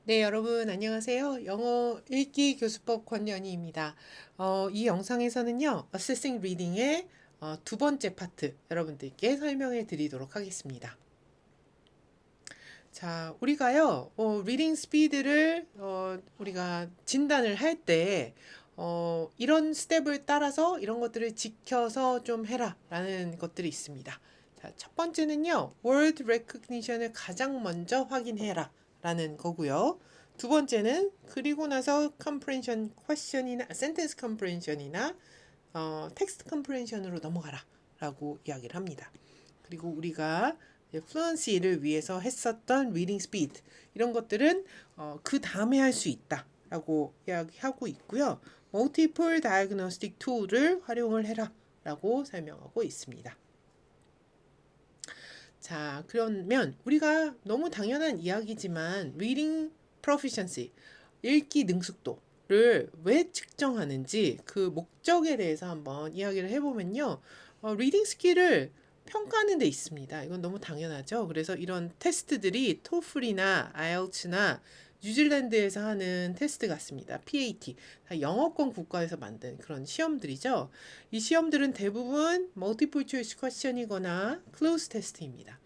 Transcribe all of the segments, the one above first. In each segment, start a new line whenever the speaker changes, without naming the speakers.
네, 여러분 안녕하세요. 영어 읽기 교수법 권연희입니다. 이 영상에서는요, Assessing Reading의 두 번째 파트 여러분들께 설명해 드리도록 하겠습니다. 자, 우리가요, 리딩 스피드를 우리가 진단을 할 때, 이런 스텝을 따라서 이런 것들을 지켜서 좀 해라 라는 것들이 있습니다. 자, 첫 번째는요, word recognition을 가장 먼저 확인해라 라는 거고요. 두 번째는 그리고 나서 comprehension question이나 sentence comprehension이나 텍스트 comprehension으로 넘어가라 라고 이야기를 합니다. 그리고 우리가 플루언시를 위해서 했었던 reading speed 이런 것들은 그 다음에 할 수 있다라고 이야기하고 있고요. multiple diagnostic tool을 활용을 해라라고 설명하고 있습니다. 자, 그러면 우리가 너무 당연한 이야기지만 reading proficiency 읽기 능숙도를 왜 측정하는지 그 목적에 대해서 한번 이야기를 해보면요. 리딩 스킬을 평가하는 데 있습니다. 이건 너무 당연하죠. 그래서 이런 테스트들이 토플이나 아이엘츠나 뉴질랜드에서 하는 테스트 같습니다. PAT, 영어권 국가에서 만든 그런 시험들이죠. 이 시험들은 대부분 멀티플 초이스 퀘션이거나 클로즈 테스트입니다.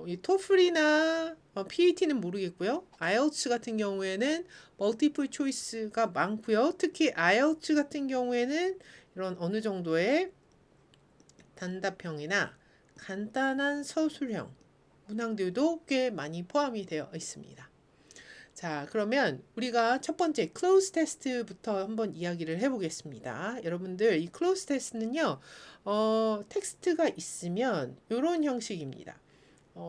이 토플이나 PAT는 모르겠고요. IELTS 같은 경우에는 멀티플 초이스가 많고요. 특히 IELTS 같은 경우에는 이런 어느 정도의 단답형이나 간단한 서술형 문항들도 꽤 많이 포함이 되어 있습니다. 자, 그러면 우리가 첫 번째 클로즈 테스트부터 한번 이야기를 해보겠습니다. 여러분들 이 클로즈 테스트는요, 텍스트가 있으면 이런 형식입니다.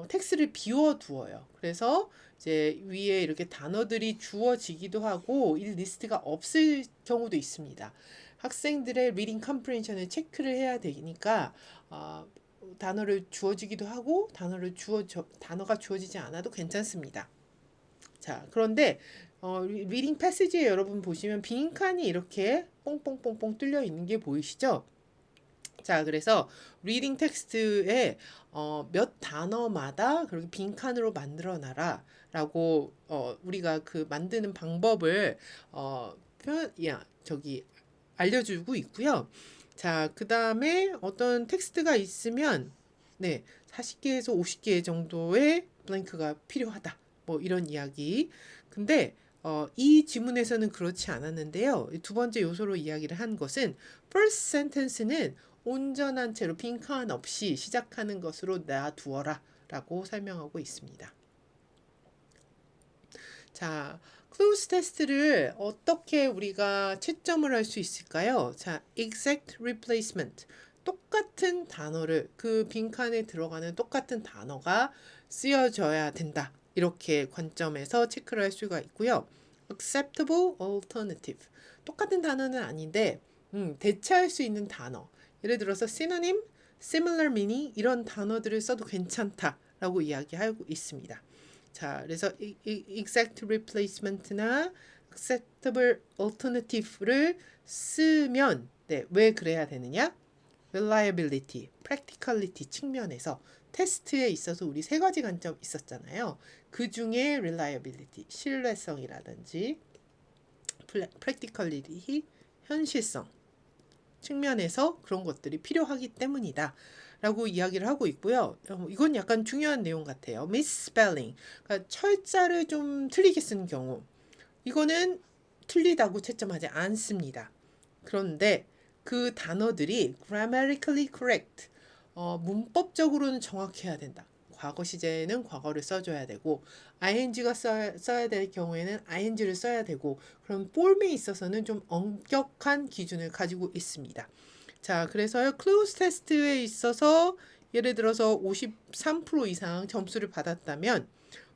텍스트를 비워두어요. 그래서 이제 위에 이렇게 단어들이 주어지기도 하고 이 리스트가 없을 경우도 있습니다. 학생들의 리딩 컴프레hension을 체크를 해야 되니까 단어를 주어지기도 하고 단어가 주어지지 않아도 괜찮습니다. 자, 그런데 리딩 패시지에 여러분 보시면 빈칸이 이렇게 뽕뽕뽕뽕 뚫려 있는 게 보이시죠? 자, 그래서 리딩 텍스트에 몇 단어마다 그렇게 빈칸으로 만들어 놔라 라고 우리가 그 만드는 방법을 알려주고 있고요. 자, 그 다음에 어떤 텍스트가 있으면 네, 40개에서 50개 정도의 블랭크가 필요하다. 뭐 이런 이야기. 근데 이 지문에서는 그렇지 않았는데요. 두 번째 요소로 이야기를 한 것은 first sentence는 온전한 채로 빈칸 없이 시작하는 것으로 놔두어라 라고 설명하고 있습니다. 자, 클로즈 테스트를 어떻게 우리가 채점을 할 수 있을까요? 자, exact replacement. 똑같은 단어를 그 빈칸에 들어가는 똑같은 단어가 쓰여져야 된다. 이렇게 관점에서 체크를 할 수가 있고요. acceptable alternative. 똑같은 단어는 아닌데 대체할 수 있는 단어. 예를 들어서 synonym, similar meaning 이런 단어들을 써도 괜찮다라고 이야기하고 있습니다. 자, 그래서 exact replacement나 acceptable alternative를 쓰면 네, 왜 그래야 되느냐? reliability, practicality 측면에서 테스트에 있어서 우리 세 가지 관점 있었잖아요. 그 중에 reliability, 신뢰성이라든지 practicality, 현실성 측면에서 그런 것들이 필요하기 때문이다. 라고 이야기를 하고 있고요. 이건 약간 중요한 내용 같아요. misspelling. 그러니까 철자를 좀 틀리게 쓰는 경우. 이거는 틀리다고 채점하지 않습니다. 그런데 그 단어들이 grammatically correct. 문법적으로는 정확해야 된다. 과거 시제에는 과거를 써줘야 되고 ing가 써야 될 경우에는 ing를 써야 되고 그런 폼에 있어서는 좀 엄격한 기준을 가지고 있습니다. 자, 그래서요 클로즈 테스트에 있어서 예를 들어서 53% 이상 점수를 받았다면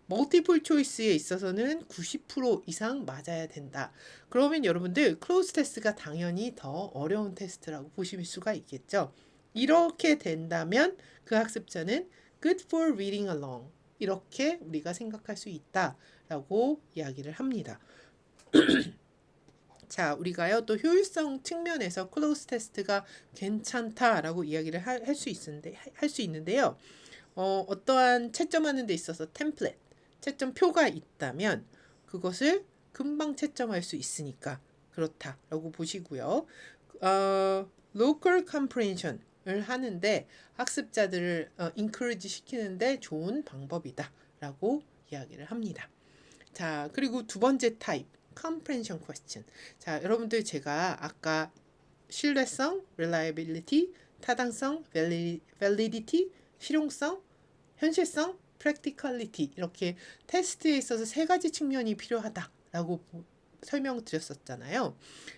멀티플 초이스에 있어서는 90% 이상 맞아야 된다. 그러면 여러분들 클로즈 테스트가 당연히 더 어려운 테스트라고 보실 수가 있겠죠. 이렇게 된다면 그 학습자는 good for reading along 이렇게 우리가 생각할 수 있다라고 이야기를 합니다. 자, 우리가요 또 효율성 측면에서 클로즈 테스트가 괜찮다라고 이야기를 할 수 있는데요. 어떠한 채점하는 데 있어서 템플릿, 채점표가 있다면 그것을 금방 채점할 수 있으니까 그렇다라고 보시고요. local comprehension을 하는데 학습자들을 encourage 시키는데 좋은 방법이다라고 이야기를 합니다. 자, 그리고 두 번째 타입, comprehension question. 자, 여러분들 제가 아까 신뢰성, reliability, 타당성, validity, 실용성, 현실성, practicality 이렇게 테스트에 있어서 세 가지 측면이 필요하다라고 설명드렸었잖아요.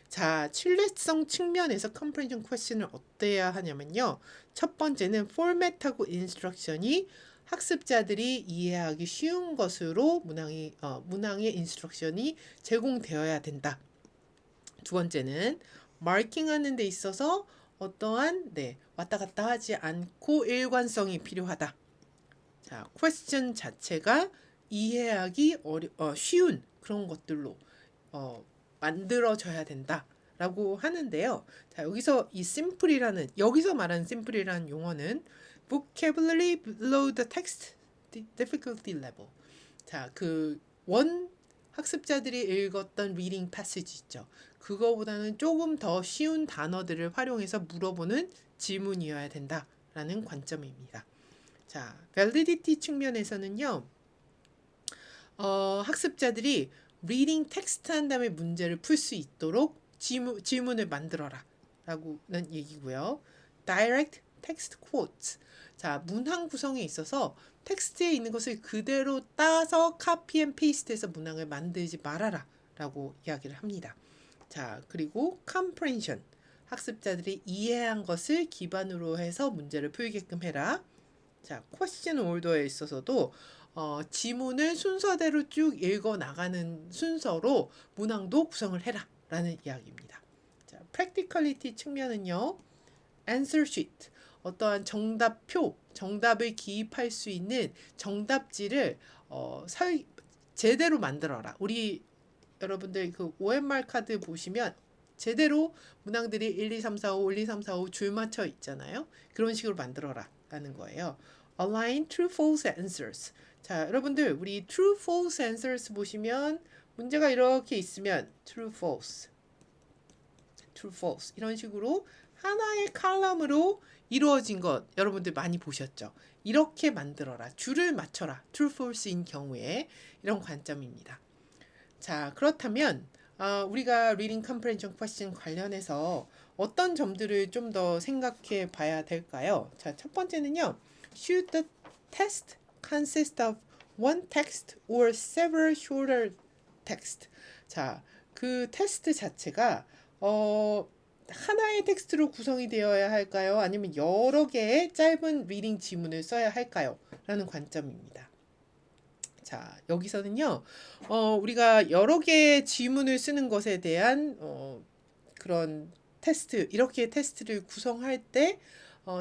자, 신뢰성 측면에서 comprehension question을 어때야 하냐면요. 첫 번째는 포맷하고 인스트럭션이 학습자들이 이해하기 쉬운 것으로 문항의 인스트럭션이 제공되어야 된다. 두 번째는 마킹하는 데 있어서 어떠한 왔다 갔다 하지 않고 일관성이 필요하다. 자, 퀘스천 자체가 이해하기 쉬운 그런 것들로 만들어져야 된다라고 하는데요. 자, 여기서 이 심플이라는 여기서 말하는 심플이라는 용어는 vocabulary below the text difficulty level. 자, 그 학습자들이 읽었던 reading passage 있죠. 그거보다는 조금 더 쉬운 단어들을 활용해서 물어보는 질문이어야 된다라는 관점입니다. 자, validity 측면에서는요. 학습자들이 reading text 한 다음에 문제를 풀 수 있도록 질문을 만들어라 라고는 얘기고요. direct text quotes. 자, 문항 구성에 있어서 텍스트에 있는 것을 그대로 따서 copy and paste해서 문항을 만들지 말아라 라고 이야기를 합니다. 자, 그리고 comprehension. 학습자들이 이해한 것을 기반으로 해서 문제를 풀게끔 해라. 자, question order에 있어서도 지문을 순서대로 쭉 읽어 나가는 순서로 문항도 구성을 해라 라는 이야기입니다. 자, practicality 측면은요. answer sheet. 어떠한 정답표, 정답을 기입할 수 있는 정답지를 제대로 만들어라. 우리 여러분들 그 OMR 카드 보시면 제대로 문항들이 1, 2, 3, 4, 5, 1, 2, 3, 4, 5 줄 맞춰 있잖아요. 그런 식으로 만들어라 라는 거예요. align true false answers. 자, 여러분들 우리 true false answers 보시면 문제가 이렇게 있으면 true false 이런 식으로 하나의 칼럼으로 이루어진 것 여러분들 많이 보셨죠? 이렇게 만들어라. 줄을 맞춰라. true false인 경우에 이런 관점입니다. 자, 그렇다면 우리가 reading comprehension question 관련해서 어떤 점들을 좀 더 생각해 봐야 될까요? 자, 첫 번째는요. Should the test consist of one text or several shorter text? 자, 그 테스트 자체가 하나의 텍스트로 구성이 되어야 할까요? 아니면 여러 개의 짧은 리딩 지문을 써야 할까요? 라는 관점입니다. 자, 여기서는요, 우리가 여러 개의 지문을 쓰는 것에 대한 그런 테스트, 이렇게 테스트를 구성할 때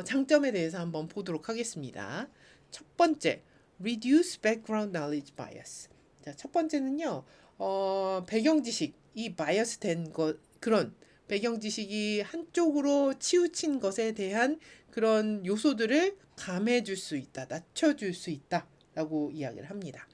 장점에 대해서 한번 보도록 하겠습니다. 첫 번째, reduce background knowledge bias. 자, 첫 번째는요, 배경 지식이 bias 된 그런 배경 지식이 한쪽으로 치우친 것에 대한 그런 요소들을 감해줄 수 있다, 낮춰줄 수 있다라고 이야기를 합니다.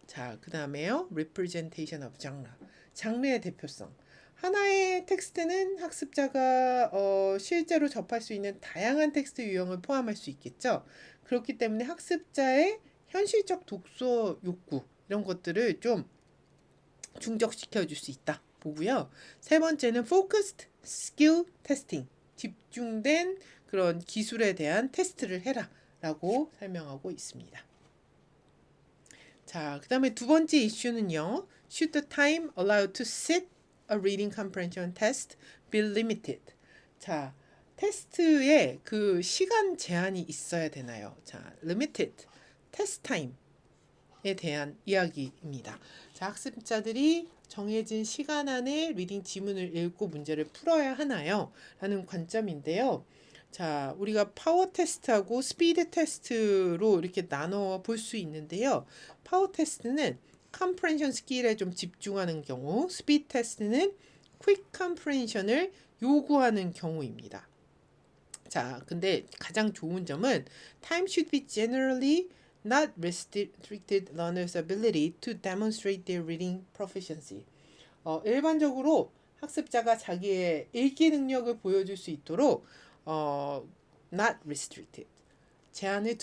자, 그 다음에요. representation of genre. 장르의 대표성. 하나의 텍스트는 학습자가 실제로 접할 수 있는 다양한 텍스트 유형을 포함할 수 있겠죠. 그렇기 때문에 학습자의 현실적 독서 욕구 이런 것들을 좀 충족시켜 줄 수 있다 보고요. 세 번째는 focused skill testing. 집중된 그런 기술에 대한 테스트를 해라 라고 설명하고 있습니다. 자, 그 다음에 두 번째 이슈는요. Should the time allowed to sit a reading comprehension test be limited? 자, 테스트에 그 시간 제한이 있어야 되나요? 자, limited test time에 대한 이야기입니다. 자, 학습자들이 정해진 시간 안에 리딩 지문을 읽고 문제를 풀어야 하나요? 라는 관점인데요. 자, 우리가 파워 테스트하고 스피드 테스트로 이렇게 나눠 볼 수 있는데요. 파워 테스트는 컴프레hen션 스킬에 좀 집중하는 경우, 스피드 테스트는 퀵 컴프레hen션을 요구하는 경우입니다. 자, 근데 가장 좋은 점은 time should be generally not restricted learners' ability to demonstrate their reading proficiency. 일반적으로 학습자가 자기의 읽기 능력을 보여줄 수 있도록 not restricted 제한을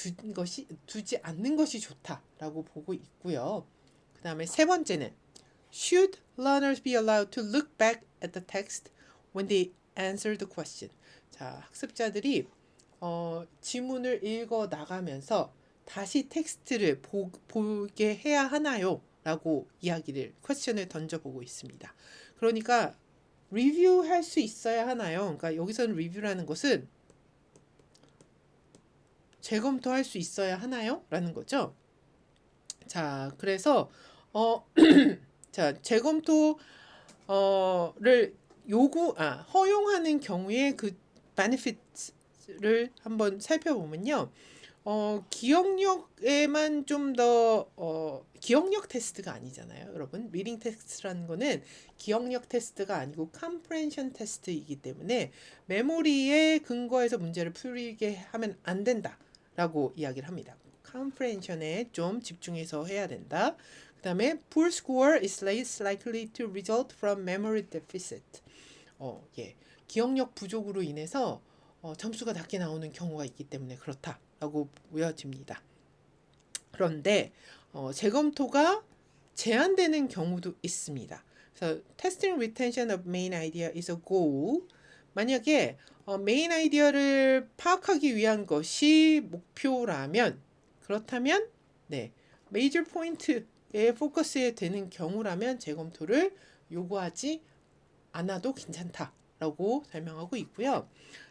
두지 않는 것이 좋다라고 보고 있고요. 그 다음에 세 번째는 should learners be allowed to look back at the text when they answer the question. 자, 학습자들이 지문을 읽어 나가면서 다시 텍스트를 보게 해야 하나요? 라고 퀘스천을 던져보고 있습니다. 그러니까 리뷰할 수 있어야 하나요? 그러니까 여기서는 리뷰라는 것은 재검토할 수 있어야 하나요? 라는 거죠. 자, 그래서 자, 재검토를 허용하는 경우에 그 benefits를 한번 살펴보면요. 기억력에만 좀 더 기억력 테스트가 아니잖아요, 여러분. 리딩 테스트라는 거는 기억력 테스트가 아니고 컴프레hen션 테스트이기 때문에 메모리에 근거해서 문제를 풀게 하면 안 된다라고 이야기를 합니다. 컴프레hen션에 좀 집중해서 해야 된다. 그 다음에 poor score is less likely to result from memory deficit. 기억력 부족으로 인해서 점수가 낮게 나오는 경우가 있기 때문에 그렇다라고 보여집니다. 그런데 재검토가 제한되는 경우도 있습니다. 그래서 testing retention of main idea is a goal. 만약에 메인 아이디어를 파악하기 위한 것이 목표라면 그렇다면 메이저 포인트에 포커스에 되는 경우라면 재검토를 요구하지 않아도 괜찮다라고 설명하고 있고요.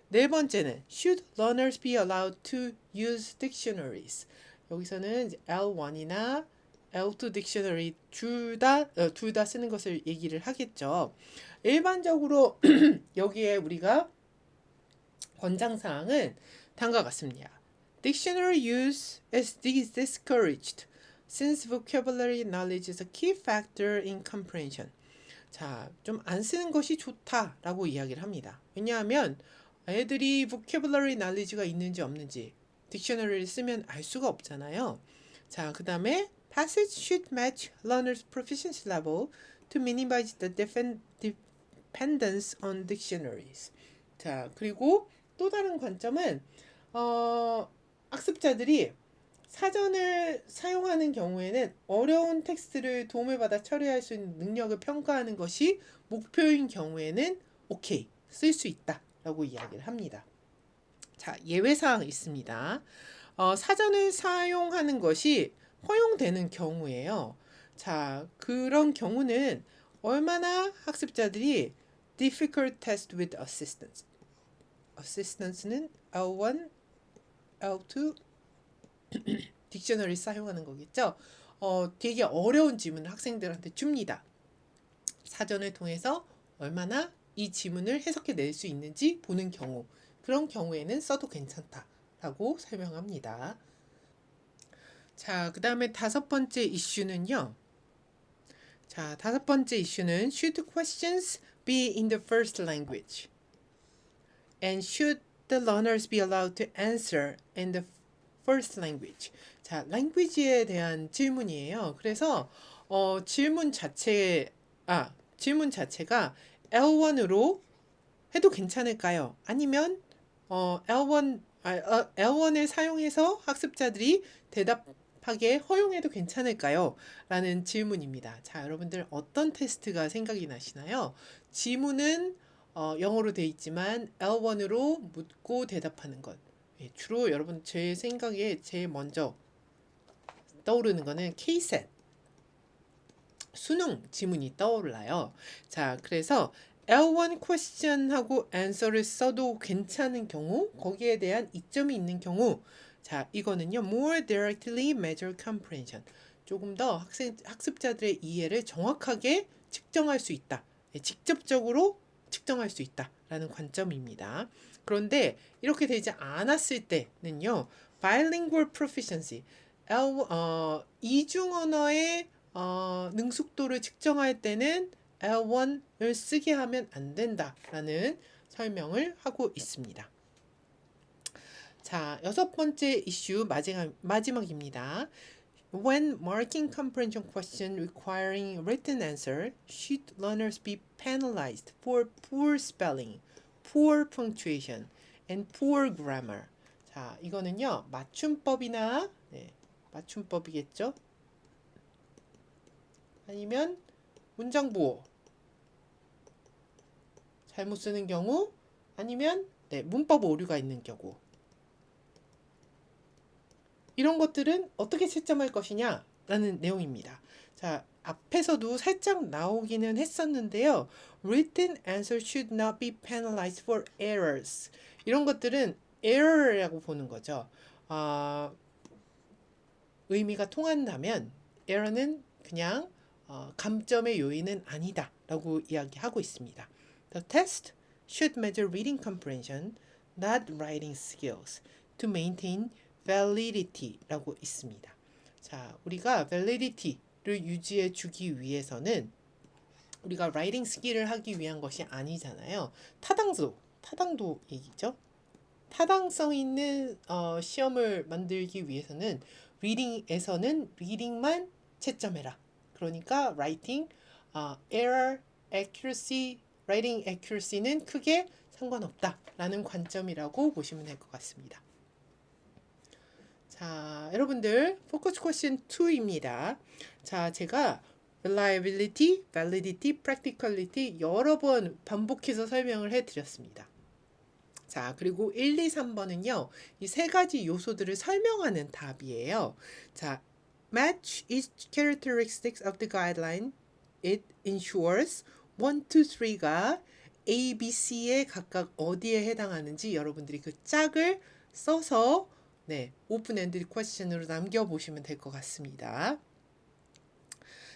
네 번째는 should learners be allowed to use dictionaries. 여기서는 L1이나 L2 딕셔너리 둘 다 쓰는 것을 얘기를 하겠죠. 일반적으로 여기에 우리가 권장사항은 다음과 같습니다. Dictionary use is discouraged since vocabulary knowledge is a key factor in comprehension. 자, 좀 안 쓰는 것이 좋다라고 이야기를 합니다. 왜냐하면 애들이 vocabulary knowledge가 있는지 없는지 딕셔너리를 쓰면 알 수가 없잖아요. 자, 그 다음에 passage should match learners' proficiency level to minimize the dependence on dictionaries. 자, 그리고 또 다른 관점은 학습자들이 사전을 사용하는 경우에는 어려운 텍스트를 도움을 받아 처리할 수 있는 능력을 평가하는 것이 목표인 경우에는 오케이, 쓸 수 있다 라고 이야기를 합니다. 자, 예외사항이 있습니다. 사전을 사용하는 것이 허용되는 경우예요. 자, 그런 경우는 얼마나 학습자들이 difficult test with assistance. assistance는 L1, L2 딕셔너리 사용하는 거겠죠. 되게 어려운 지문을 학생들한테 줍니다. 사전을 통해서 얼마나 이 지문을 해석해 낼 수 있는지 보는 경우, 그런 경우에는 써도 괜찮다라고 설명합니다. 자, 그 다음에 다섯 번째 이슈는요. 자, 다섯 번째 이슈는 should questions be in the first language? And should the learners be allowed to answer in the first language? 자, language에 대한 질문이에요. 그래서 질문 자체가 L1으로 해도 괜찮을까요? 아니면 L1을 사용해서 학습자들이 대답하게 허용해도 괜찮을까요? 라는 질문입니다. 자, 여러분들 어떤 테스트가 생각이 나시나요? 지문은 영어로 돼 있지만 L1으로 묻고 대답하는 것. 주로 여러분 제 생각에 제일 먼저 떠오르는 거는 K-SAT 수능 지문이 떠올라요. 자, 그래서 L1 question하고 answer를 써도 괜찮은 경우, 거기에 대한 이점이 있는 경우, 자, 이거는요, more directly measure comprehension. 조금 더 학습자들의 이해를 정확하게 측정할 수 있다. 직접적으로 측정할 수 있다라는 관점입니다. 그런데 이렇게 되지 않았을 때는요, bilingual proficiency, 이중 언어의 능숙도를 측정할 때는 L1을 쓰게 하면 안 된다라는 설명을 하고 있습니다. 자, 여섯 번째 이슈 마지막입니다. When marking comprehension question requiring written answer, should learners be penalized for poor spelling, poor punctuation, and poor grammar? 자, 이거는요, 맞춤법이나, 맞춤법이겠죠? 아니면 문장 부호, 잘못 쓰는 경우, 아니면 문법 오류가 있는 경우. 이런 것들은 어떻게 채점할 것이냐? 라는 내용입니다. 자, 앞에서도 살짝 나오기는 했었는데요. Written answer should not be penalized for errors. 이런 것들은 error이라고 보는 거죠. 의미가 통한다면 error는 그냥 감점의 요인은 아니다 라고 이야기하고 있습니다. The test should measure reading comprehension, not writing skills, to maintain validity라고 있습니다. 자, 우리가 validity를 유지해 주기 위해서는 우리가 writing skill을 하기 위한 것이 아니잖아요. 타당도 얘기죠. 타당성 있는 시험을 만들기 위해서는 reading에서는 reading만 채점해라. 그러니까 writing, error, accuracy, writing accuracy는 크게 상관없다라는 관점이라고 보시면 될 것 같습니다. 자, 여러분들 포커스 퀘스천 2입니다. 자, 제가 reliability, validity, practicality 여러 번 반복해서 설명을 해드렸습니다. 자, 그리고 1, 2, 3번은요. 이 세 가지 요소들을 설명하는 답이에요. 자, match each characteristics of the guideline. It ensures 1, 2, 3가 A, B, C에 각각 어디에 해당하는지 여러분들이 그 짝을 써서 오픈엔드 퀘스천으로 남겨보시면 될 것 같습니다.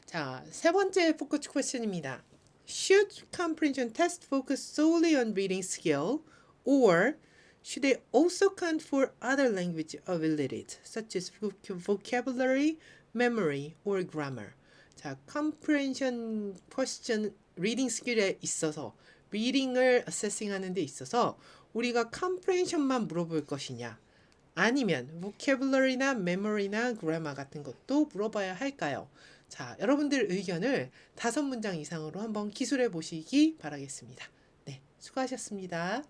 자, 세 번째 포커스 퀘스천입니다. Should comprehension test focus solely on reading skill, or should they also count for other language abilities, such as vocabulary, memory, or grammar? 자, comprehension question reading skill에 있어서 reading을 assessing 하는 데 있어서 우리가 comprehension만 물어볼 것이냐, 아니면 vocabulary나 memory나 grammar 같은 것도 물어봐야 할까요? 자, 여러분들 의견을 5문장 이상으로 한번 기술해 보시기 바라겠습니다. 네, 수고하셨습니다.